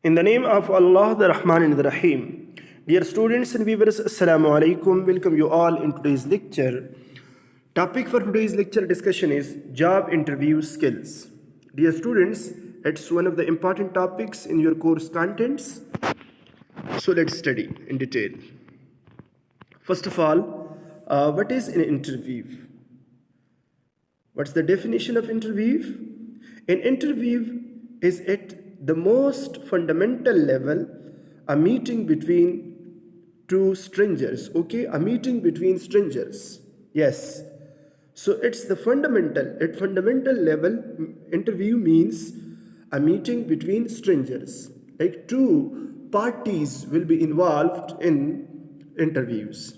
In the name of Allah, the Rahman and the Rahim. Dear students and viewers, Assalamu alaikum. Welcome you all in today's lecture. Topic for today's lecture discussion is job interview skills. Dear students, it's one of the important topics in your course contents. So let's study in detail. First of all, what is an interview? What's the definition of interview? An interview is at the most fundamental level a meeting between two strangers. Okay, a meeting between strangers. Yes. So it's the fundamental. At fundamental level, interview means a meeting between strangers. Like two parties will be involved in interviews.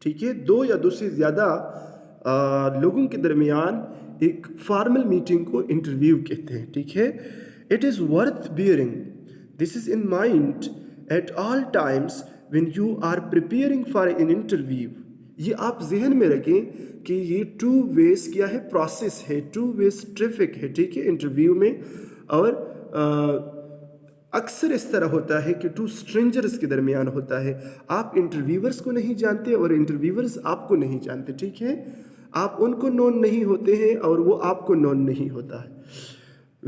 ठीक है, दो या दो से ज़्यादा लोगों के दरमियान एक फॉर्मल मीटिंग को इंटरव्यू कहते हैं. ठीक है, it is worth bearing. This is in mind at all times when you are preparing for an interview. ये आप जहन में रखें कि ये टू वेज क्या है, प्रोसेस है, टू वेज ट्रैफिक है. ठीक है, इंटरव्यू में. और अक्सर इस तरह होता है कि टू स्ट्रेंजर्स के दरमियान होता है. आप इंटरव्यूवर्स को नहीं जानते और इंटरव्यूवर्स आपको नहीं जानते. ठीक है, आप उनको नोन नहीं होते हैं और वो आपको नोन नहीं होता है.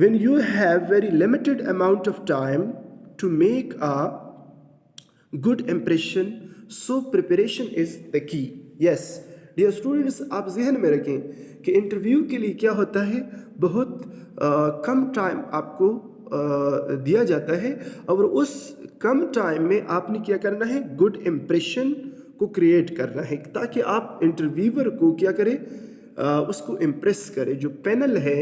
When you have very limited amount of time to make a good impression, so preparation is the key. Yes, dear students, आप जहन में रखें कि इंटरव्यू के लिए क्या होता है, बहुत कम टाइम आपको दिया जाता है और उस कम टाइम में आपने क्या करना है, गुड इम्प्रेशन को क्रिएट करना है ताकि आप इंटरव्यूअर को क्या करें, उसको इम्प्रेस करें. जो पैनल है,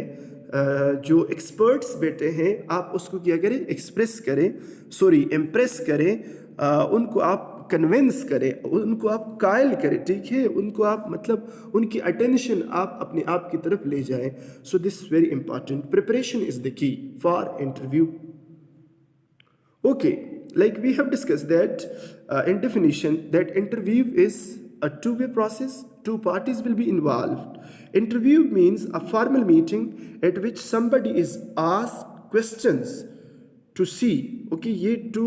जो एक्सपर्ट्स बैठे हैं, आप उसको क्या करें, इम्प्रेस करें, उनको आप कन्विंस करें, उनको आप कायल करें. ठीक है, उनको आप मतलब उनकी अटेंशन आप अपने आप की तरफ ले जाएं. So this very important. Preparation is the key for interview. Okay, like we have discussed that in definition that interview is a two-way process. Two parties will be involved. Interview means a formal meeting at which somebody is asked questions to see. Okay, ये to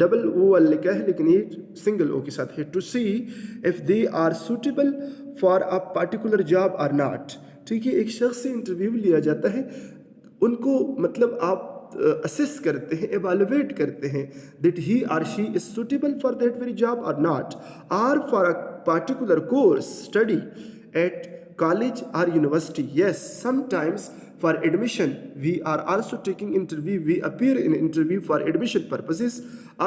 double O वाला लिखा है लेकिन ये single ओ के साथ है. To see if they are suitable for a particular job और नॉट. ठीक है, एक शख्स से इंटरव्यू लिया जाता है, उनको मतलब आप असेस करते हैं, एवेलुएट करते हैं दैट ही और she is suitable for that very job और नॉट, और for a particular course study eight college or university. Yes, sometimes for admission we are also taking interview. We appear in interview for admission purposes.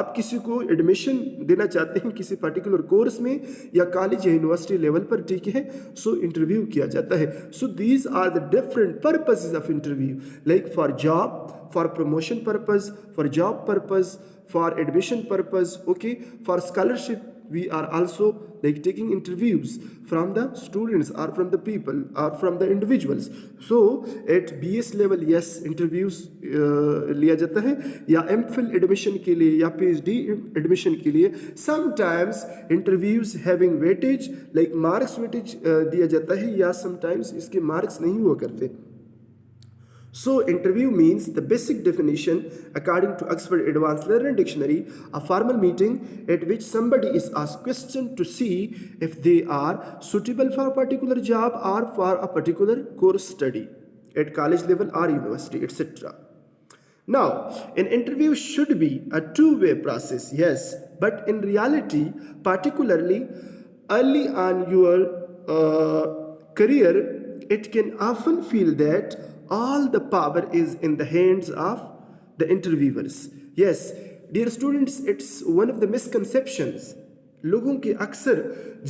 आप किसी को admission देना चाहते हैं किसी particular course में या कॉलेज या यूनिवर्सिटी लेवल पर. ठीक है, सो इंटरव्यू किया जाता है. So these are the different purposes of interview, like for job, for promotion purpose, for job purpose, for admission purpose. Okay, for scholarship we are also like taking interviews from the students or from the people or from the individuals. So at BS level, yes, interviews लिया जाता है, या MPhil admission के लिए या PhD admission के लिए sometimes interviews having weightage like marks weightage दिया जाता है, या sometimes इसके marks नहीं हुआ करते. So interview means the basic definition according to Oxford Advanced Learner Dictionary, a formal meeting at which somebody is asked question to see if they are suitable for a particular job or for a particular course study at college level or university, etc. Now, an interview should be a two-way process, yes, but in reality, particularly early on your career, it can often feel that all the power is in the hands of the interviewers. Yes, dear students, it's one of the misconceptions. लोगों के अक्सर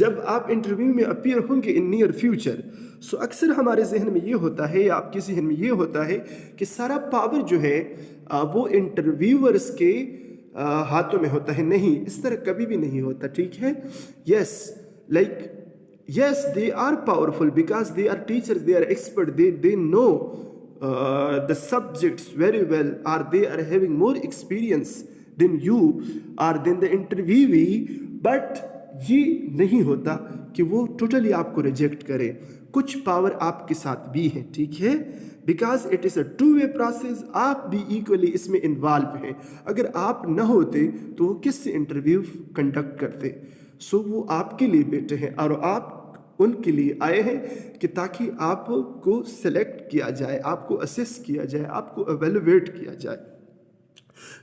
जब आप interview में appear होंगे in near future, सो अक्सर हमारे जहन में ये होता है या आपके जहन में ये होता है कि सारा पावर जो है वो इंटरव्यूअर्स के हाथों में होता है. नहीं, इस तरह कभी भी नहीं होता. ठीक है, yes, like yes, they are powerful because they are teachers, they are expert, they know the subjects very well, or they are having more experience than you or than the interviewee. but ये नहीं होता कि वो totally आपको reject करे. कुछ power आपके साथ भी है. ठीक है, because it is a to way process, आप भी इक्वली इसमें इन्वॉल्व हैं। अगर आप न होते तो वो किससे इंटरव्यू कंडक्ट करते? सो वो आपके लिए बैठे हैं और आप उनके लिए आए हैं कि ताकि आपको सेलेक्ट किया जाए, आपको असेस किया जाए, आपको एवेलुएट किया जाए।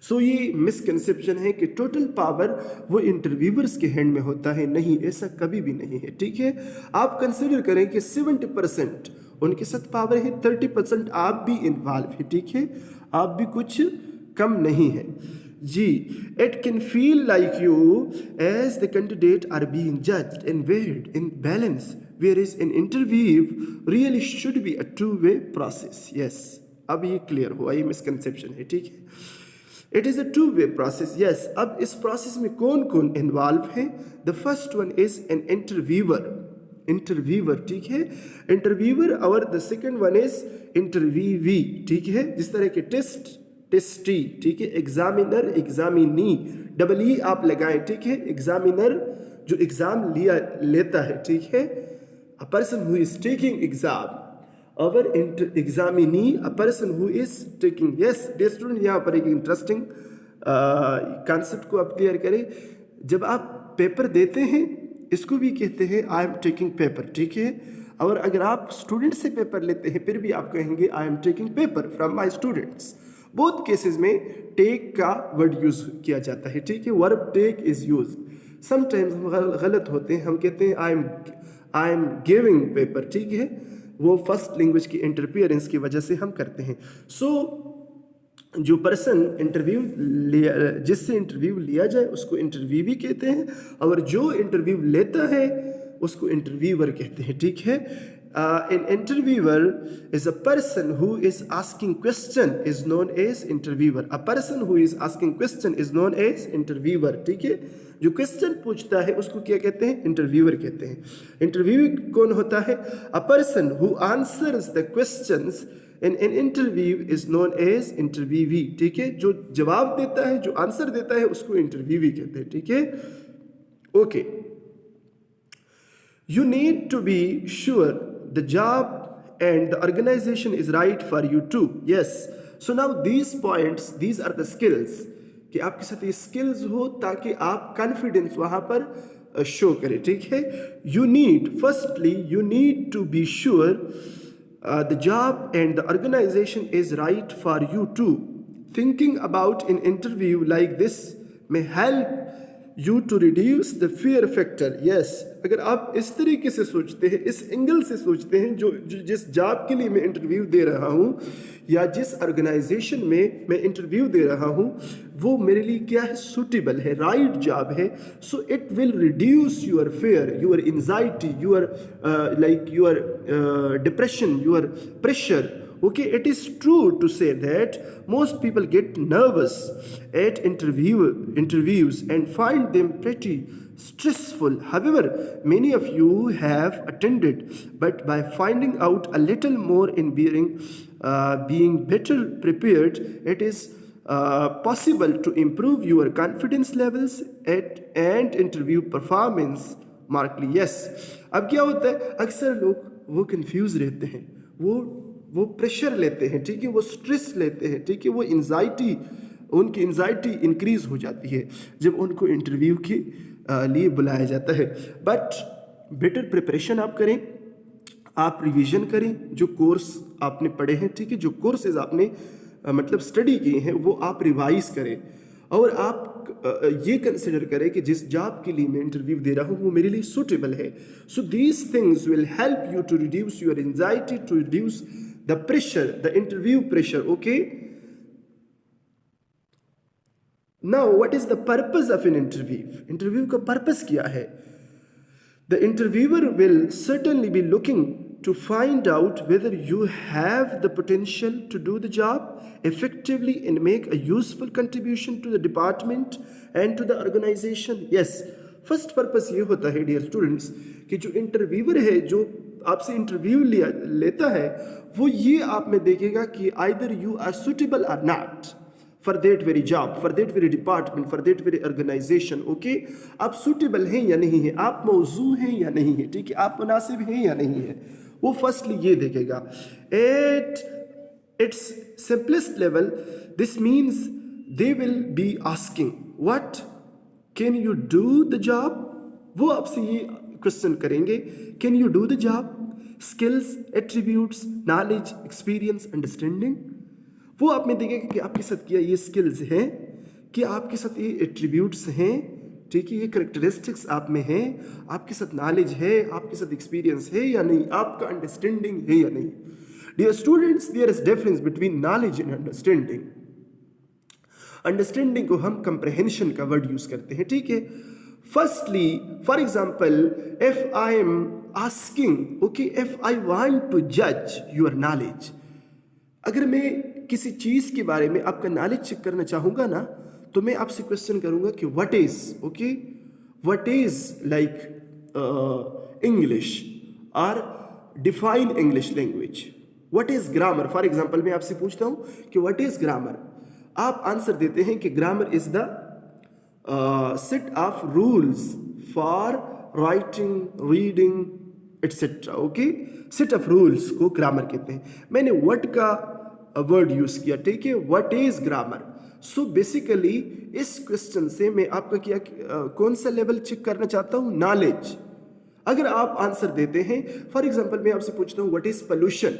सो ये मिसकंसेप्शन है कि टोटल पावर वो इंटरव्यूअर्स के हैंड में होता है। नहीं, ऐसा कभी भी नहीं है। ठीक है, आप कंसिडर करें कि 70% उनके साथ पावर है, 30% आप भी इन्वॉल्व है। ठीक है, आप भी कुछ कम नहीं है जी। It can feel like you as the candidate are being judged and weighed in balance, whereas an interview really should be a two-way process. Yes, अब ये क्लियर हुआ, ये मिसकंसेप्शन है। ठीक है, it is a to way process. Yes, अब इस process में कौन कौन इन्वॉल्व है? The first one is an interviewer. ठीक है, इंटरव्यूअर, और द सेकेंड वन इज इंटरव्यूवी। ठीक है, जिस तरह के टेस्टी। ठीक है, एग्जामिनर, एग्जामिनी, डबल ई आप लगाएं। ठीक है, एग्जामिनर जो एग्जाम लेता है। ठीक है, a person who is taking exam, और examinee a person who is taking. Yes dear student, यहाँ पर एक इंटरेस्टिंग कॉन्सेप्ट को आप क्लियर करें। जब आप पेपर देते हैं, इसको भी कहते हैं आई एम टेकिंग पेपर। ठीक है, और अगर आप स्टूडेंट से पेपर लेते हैं फिर भी आप कहेंगे I am taking paper from my students. Both cases में टेक का वर्ड यूज किया जाता है। ठीक है, verb take is use. Sometimes हम गलत होते हैं, हम कहते हैं आई एम गिविंग पेपर। ठीक है, वो फर्स्ट लैंग्वेज की इंटरफियरेंस की वजह से हम करते हैं। सो जो पर्सन जिससे इंटरव्यू लिया जाए उसको इंटरव्यू भी कहते हैं, और जो इंटरव्यू लेता है उसको इंटरव्यूअर कहते हैं। ठीक है, an interviewer is a person who is asking question is known as interviewer. A person who is asking question is known as interviewer. ठीक है, जो क्वेश्चन पूछता है उसको क्या कहते हैं? इंटरव्यूअर कहते हैं। इंटरव्यू कौन होता है? a person who answers the questions in an interview is known as interviewee. ठीक है, जो जवाब देता है, जो आंसर देता है उसको इंटरव्यूवी कहते हैं। ठीक है, okay. You need to be sure the job and the organization is right for you too. Yes. So now these points, these are the skills कि आपके साथ ये skills हो ताकि आप confidence वहाँ पर show करें। ठीक है, firstly you need to be sure the job and the organization is right for you too. Thinking about an interview like this may help you to reduce the fear factor. Yes, अगर आप इस तरीके से सोचते हैं, इस angle से सोचते हैं, जो जिस जॉब के लिए मैं इंटरव्यू दे रहा हूँ या जिस ऑर्गेनाइजेशन में मैं इंटरव्यू दे रहा हूँ वो मेरे लिए क्या है? सूटेबल है, राइट जॉब है। So it will reduce your fair, your anxiety, your depression, your pressure. Okay, it is true to say that most people get nervous at interviews and find them pretty stressful. However, many of you have attended, but by finding out a little more in being better prepared, it is possible to improve your confidence levels and interview performance markedly. Yes, अब क्या होता है? अक्सर लोग वो confuse रहते हैं, वो प्रेशर लेते हैं। ठीक है, वो स्ट्रेस लेते हैं। ठीक है, वो उनकी एंजाइटी इंक्रीज हो जाती है जब उनको इंटरव्यू के लिए बुलाया जाता है। बट बेटर प्रिपरेशन आप करें, आप रिवीजन करें, जो कोर्स आपने पढ़े हैं, ठीक है, जो कोर्सेज आपने मतलब स्टडी किए हैं वो आप रिवाइज करें, और आप ये कंसिडर करें कि जिस जॉब के लिए मैं इंटरव्यू दे रहा हूँ वो मेरे लिए सूटेबल है। So these things will help you to reduce your anxiety, to reduce the pressure, the interview pressure. Okay, now what is the purpose of an interview का purpose क्या है? The interviewer will certainly be looking to find out whether you have the potential to do the job effectively and make a useful contribution to the department and to the organization. Yes, first purpose ये होता है dear students कि जो interviewer है, जो आपसे interview लेता है, वो ये आप में देखेगा कि either you are suitable or not for that very job, for that very department, for that very organisation. Okay, आप सुटेबल हैं या नहीं है, आप मौजू हैं या नहीं है, ठीक है, आप मुनासिब हैं या नहीं है, वो फर्स्टली ये देखेगा। its simplest level, this means they will be asking what can you do the job. वो आपसे ये क्वेश्चन करेंगे, can you do the job, skills, attributes, knowledge, experience, understanding. वो आप में देखेंगे कि आपके साथ क्या ये स्किल्स हैं, कि आपके साथ ये एट्रीब्यूट्स हैं, ठीक है, ये करेक्टरिस्टिक्स आप में हैं, आपके साथ नॉलेज है, आपके साथ एक्सपीरियंस है या नहीं, आपका अंडरस्टैंडिंग है या नहीं। Dear students, there is difference between knowledge and understanding. Understanding को हम कंप्रहेंशन का वर्ड यूज करते हैं, ठीक है। Firstly, for example, if I am asking, okay, if I want to जज योर नॉलेज, अगर मैं किसी चीज के बारे में आपका नॉलेज चेक करना चाहूंगा ना, तो मैं आपसे क्वेश्चन करूंगा कि what is, okay, what is like English, और define English language, what is grammar. For example, मैं आपसे पूछता हूं कि व्हाट इज ग्रामर, आप आंसर देते हैं कि grammar is the set of rules for writing, reading, etcetera, okay. Set of rules को ग्रामर कहते हैं। मैंने व्हाट का वर्ड यूज किया, ठीक है, what is grammar. So basically इस क्वेश्चन से मैं आपका क्या कौन सा लेवल चेक करना चाहता हूं, नॉलेज। अगर आप आंसर देते हैं, फॉर एग्जाम्पल मैं आपसे पूछता हूं व्हाट इज पोल्यूशन,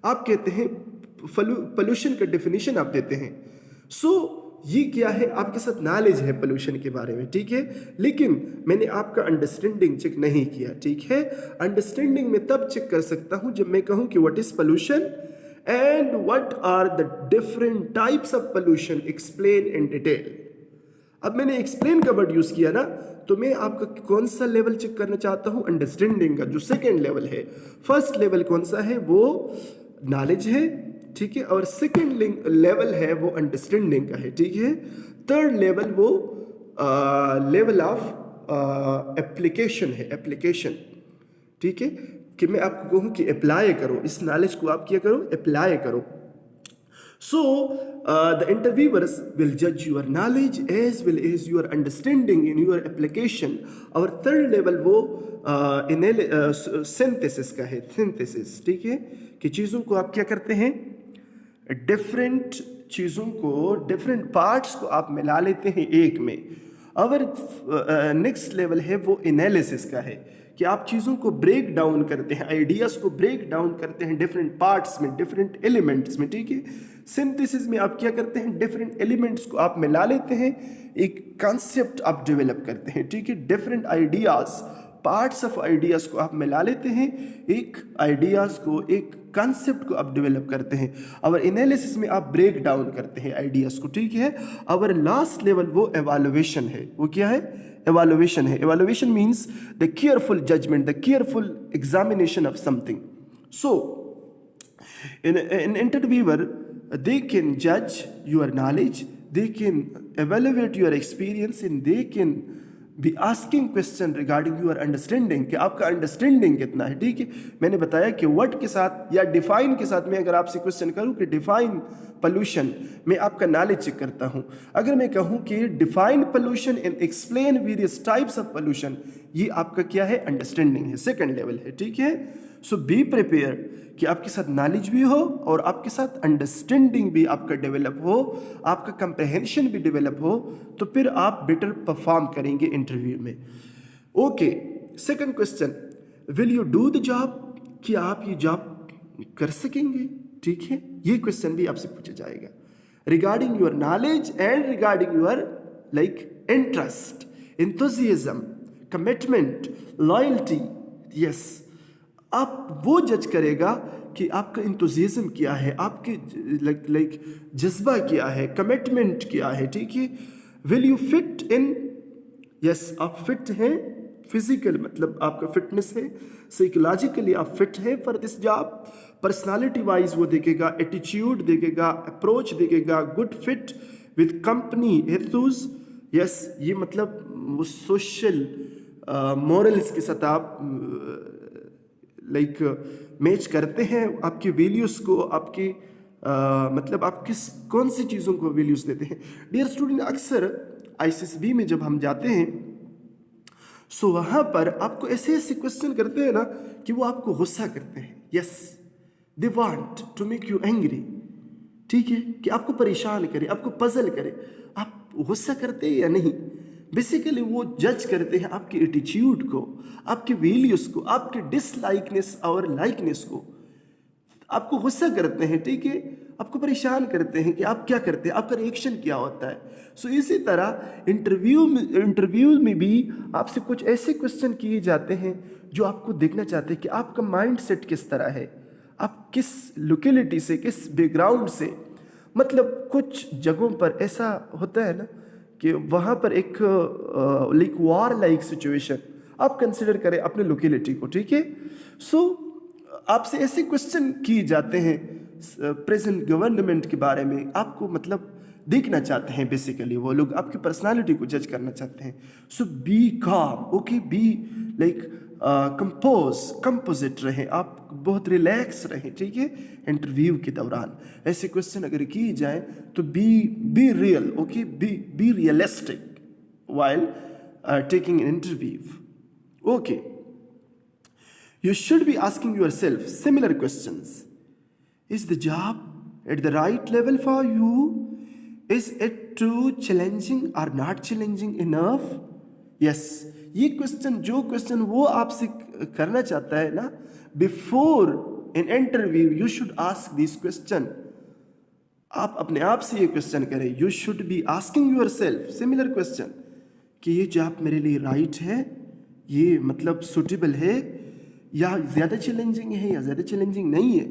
आप कहते हैं पोल्यूशन का डेफिनेशन आप देते हैं। सो ये क्या है, आपके साथ नॉलेज है पोल्यूशन के बारे में, ठीक है, लेकिन मैंने आपका अंडरस्टैंडिंग चेक नहीं किया, ठीक है। अंडरस्टैंडिंग में तब चेक कर सकता हूं जब मैं कहूं कि what is pollution and what are the different types of pollution, explain in detail. अब मैंने एक्सप्लेन का वर्ड यूज किया ना, तो मैं आपका कौन सा लेवल चेक करना चाहता हूं, अंडरस्टैंडिंग का, जो सेकेंड लेवल है। फर्स्ट लेवल कौन सा है, वो नॉलेज है, ठीक है, और सेकेंड लेवल है वो अंडरस्टैंडिंग का है, ठीक है। थर्ड लेवल वो लेवल ऑफ एप्लीकेशन है, एप्लीकेशन, ठीक है, कि मैं आपको कहूँ कि अप्लाई करो, इस नॉलेज को आप क्या करो, अप्लाई करो। So, the interviewers will judge your knowledge as well as your understanding in your application. Our third level वो synthesis का है, synthesis, ठीक है, कि चीज़ों को आप क्या करते हैं, डिफरेंट चीज़ों को, डिफरेंट पार्ट्स को आप मिला लेते हैं एक में। अवर नेक्स्ट लेवल है वो एनालिसिस का है, कि आप चीज़ों को ब्रेक डाउन करते हैं, आइडियाज़ को ब्रेक डाउन करते हैं डिफरेंट पार्ट्स में, डिफरेंट एलिमेंट्स में, ठीक है। सिंथेसिस में आप क्या करते हैं, डिफरेंट एलिमेंट्स को आप मिला लेते हैं, एक कॉन्सेप्ट आप डेवलप करते हैं, ठीक है। Different ideas, parts of ideas को आप मिला लेते हैं, एक आइडियाज़ को, एक कॉन्सेप्ट को आप डेवलप करते हैं। और एनालिसिस में आप ब्रेक डाउन करते हैं आइडियाज़ को, ठीक है। और लास्ट लेवल वो एवैल्यूएशन है। वो क्या है, एवैल्यूएशन है। Evaluation means the careful judgement, the careful examination of something. So in interviewer they can judge your knowledge, they can evaluate your experience, and they can be asking question regarding your understanding, कि आपका understanding कितना है, ठीक है। मैंने बताया कि word के साथ या डिफाइन के साथ मैं अगर आपसे क्वेश्चन करूं कि डिफाइन पोल्यूशन, मैं आपका नॉलेज चेक करता हूं। अगर मैं कहूं कि define pollution and explain various types of pollution, ये आपका क्या है, अंडरस्टैंडिंग है, सेकंड लेवल है, ठीक है। सो बी प्रिपेयर कि आपके साथ नॉलेज भी हो और आपके साथ अंडरस्टैंडिंग भी आपका डेवलप हो, आपका कंप्रहेंशन भी डेवलप हो, तो फिर आप बेटर परफॉर्म करेंगे इंटरव्यू में। Okay, second question, will you do the job, कि आप ये जॉब कर सकेंगे, ठीक है। ये क्वेश्चन भी आपसे पूछा जाएगा regarding your knowledge and regarding your like interest, enthusiasm, commitment, loyalty. Yes, आप वो जज करेगा कि आपका इंतुजियाज्म क्या है, आपके लाइक जज्बा क्या है, कमिटमेंट क्या है, ठीक है। Will you fit in, yes, आप फिट हैं, फिजिकल मतलब आपका फिटनेस है, साइकोलॉजिकली आप फिट हैं for this job. Personality wise वो देखेगा, एटीट्यूड देखेगा, अप्रोच देखेगा, good fit with company ethos. Yes, ये मतलब वो सोशल मॉरल्स के साथ आप लाइक मैच करते हैं, आपकी वैल्यूज़ को, आपके मतलब आप कौन सी चीज़ों को वैल्यूज़ देते हैं। डियर स्टूडेंट, अक्सर आईसीएसबी में जब हम जाते हैं, सो वहाँ पर आपको ऐसे ऐसे क्वेश्चन करते हैं ना कि वो आपको गुस्सा करते हैं। Yes, they want to make you angry, ठीक है, कि आपको परेशान करे, आपको पजल करे, आप गुस्सा करते हैं या नहीं। बेसिकली वो जज करते हैं आपके एटीट्यूड को, आपके वैल्यूज को, आपके डिसलाइकनेस और लाइकनेस को। आपको गुस्सा करते हैं, ठीक है, आपको परेशान करते हैं कि आप क्या करते हैं, आपका रिएक्शन क्या होता है। सो इसी तरह इंटरव्यू में भी आपसे कुछ ऐसे क्वेश्चन किए जाते हैं जो आपको देखना चाहते हैं कि आपका माइंड सेट किस तरह है, आप किस लोकेलिटी से, किस बैकग्राउंड से। मतलब कुछ जगहों पर ऐसा होता है ना कि वहाँ पर एक लाइक वॉर लाइक सिचुएशन आप कंसिडर करें अपने लोकेलिटी को, ठीक है। सो आपसे ऐसे क्वेश्चन किए जाते हैं प्रेजेंट गवर्नमेंट के बारे में, आपको मतलब देखना चाहते हैं, बेसिकली वो लोग आपकी पर्सनालिटी को जज करना चाहते हैं। सो बी काम, ओके, बी लाइक कंपोजिट रहें, आप बहुत रिलैक्स रहें, ठीक है, इंटरव्यू के दौरान। ऐसे क्वेश्चन अगर किए जाए तो be real, okay, be realistic while taking an interview. Okay. You should be asking yourself similar questions. Is the job at the right level for you? Is it too challenging or not challenging enough? Yes, ये question, जो question वो आपसे करना चाहता है ना, before an interview you should ask this question. आप अपने आप से ये क्वेश्चन करें, you should be asking yourself similar question कि ये जॉब मेरे लिए राइट है, ये मतलब सुटेबल है, या ज़्यादा चैलेंजिंग है या ज़्यादा चैलेंजिंग नहीं है।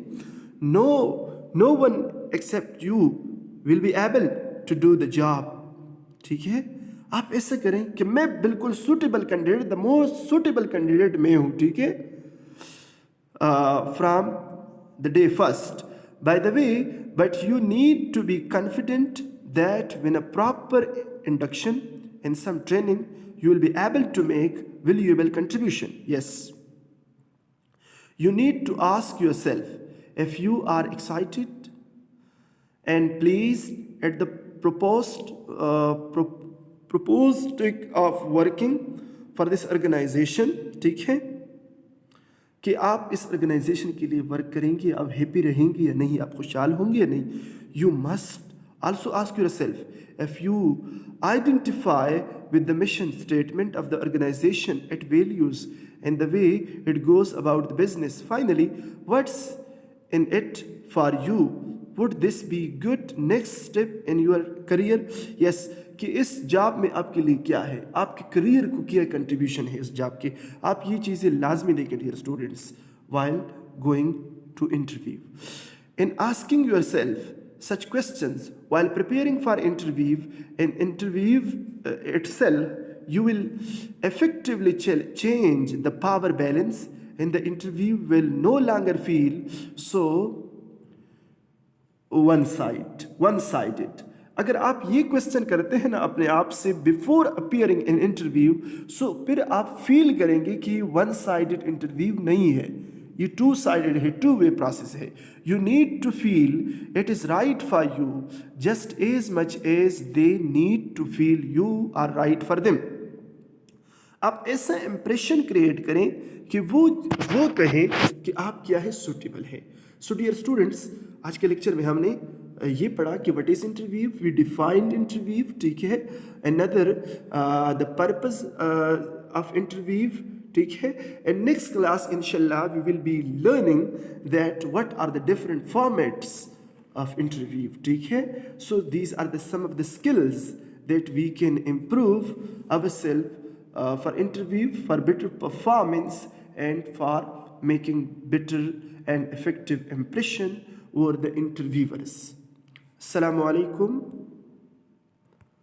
No one except you will be able to do the job, ठीक है। आप ऐसा करें कि मैं बिल्कुल suitable candidate, the most suitable candidate मैं हूँ, ठीक है, from the day first. By the way, but you need to be confident that when a proper induction and some training, you will be able to make valuable contribution. Yes. You need to ask yourself if you are excited and pleased at the proposed of working for this organization, ठीक है, कि आप इस organisation के लिए work करेंगे, आप happy रहेंगे या नहीं, आप खुशहाल होंगे या नहीं। You must also ask yourself if you identify with the mission statement of the organization, its values, and the way it goes about the business. Finally, what's in it for you? Would this be good next step in your career? Yes, कि इस job में आपके लिए क्या है, आपके career को क्या कंट्रीब्यूशन है इस जॉब के। आप ये चीज़ें लाजमी देखें dear students while going to interview. In asking yourself such questions while preparing for interview itself, you will effectively change the power balance, and the interview will no longer feel so one-sided. अगर आप ये question करते हैं ना अपने आप से before appearing in interview, सो फिर आप फील करेंगे कि वन साइडेड इंटरव्यू नहीं है, ये टू साइडेड है, टू वे प्रोसेस है। You need to feel it is right for you just as much as they need to feel you are right for them. आप ऐसा impression create करें कि वो कहें कि आप क्या है, सुटेबल है। सो डियर स्टूडेंट्स, आज के लेक्चर में हमने ये पढ़ा कि what is interview, we defined interview, ठीक है, another the purpose of interview, ठीक है। एंड नेक्स्ट क्लास इंशाल्लाह we will be learning that what are the different formats of interview, ठीक है। So these are the some of the skills that we can improve ourselves for interview, for better performance, and for making better and effective impression over the interviewers. Assalamu alaikum